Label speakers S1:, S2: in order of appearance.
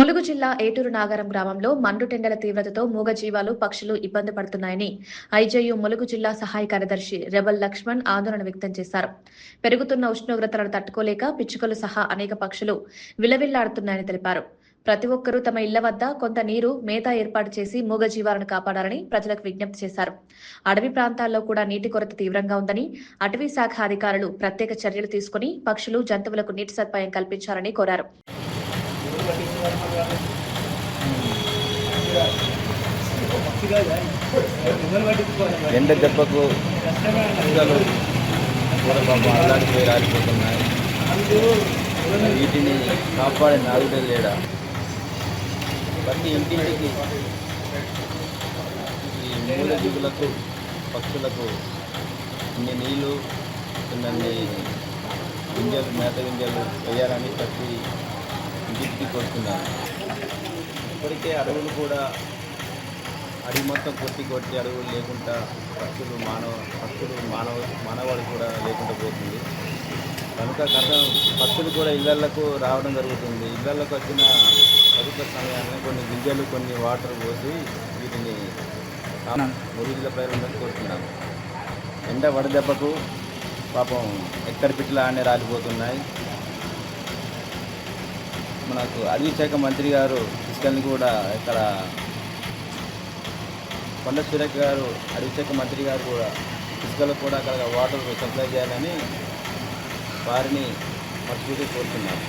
S1: ములుగు జిల్లా ఏటూరు నాగారం గ్రామంలో మండుటెండల తీవ్రతతో మూగజీవాలు పక్షులు ఇబ్బంది పడుతున్నాయని ఐజేయు ములుగు జిల్లా సహాయ కార్యదర్శి రెబల్ లక్ష్మణ్ ఆందోళన వ్యక్తం చేశారు. పెరుగుతున్న ఉష్ణోగ్రతలను తట్టుకోలేక పిచ్చుకలు సహా అనేక పక్షులు విలవిల్లాడుతున్నాయని తెలిపారు. ప్రతి ఒక్కరూ తమ ఇళ్ల వద్ద కొంత నీరు, మేత ఏర్పాటు చేసి మూగజీవాలను కాపాడాలని ప్రజలకు విజ్ఞప్తి చేశారు. అడవి ప్రాంతాల్లో కూడా నీటి కొరత తీవ్రంగా ఉందని, అటవీ శాఖ అధికారులు ప్రత్యేక చర్యలు తీసుకుని పక్షులు, జంతువులకు నీటి సదుపాయం కల్పించాలని కోరారు.
S2: ఎండ దెబ్బకు పిల్లలు అల్లాడిపోయి రాలిపోతున్నాయి. వీటిని కాపాడే నాలుగు లేడా ప్రతి ఇంటింటికి ఈ మూల జీవులకు, పక్షులకు ఇన్ని నీళ్ళు, ఇన్ని గింజలు, మేత గింజలు వేయాలని ప్రతి ఇంటికి కోరుతున్నారు. ఇప్పటికే అడవులు కూడా అడవి మొత్తం కొట్టి అడవులు లేకుండా మానవాళి కూడా లేకుండా పోతుంది. కనుక పక్షులు కూడా ఇళ్లకు రావడం జరుగుతుంది. ఇళ్లకు వచ్చిన ప్రభుత్వ సమయాన్ని కొన్ని గింజలు, కొన్ని వాటర్ పోసి వీటిని మురుగుల ప్రయోజనం కోరుతున్నాము. ఎండ వడదెబ్బకు పాపం ఎక్కడి పిట్ల ఆనే రాలిపోతున్నాయి. మనకు అడవి శాఖ మంత్రి గారు తీసుకెళ్ళి కూడా ఇక్కడ కొండ సురేఖ గారు, అడవి శాఖ మంత్రి గారు కూడా ఇసుకలకు కూడా అక్కడ వాటర్ సప్లై చేయాలని వారిని మనస్ఫూర్తిగా కోరుతున్నారు.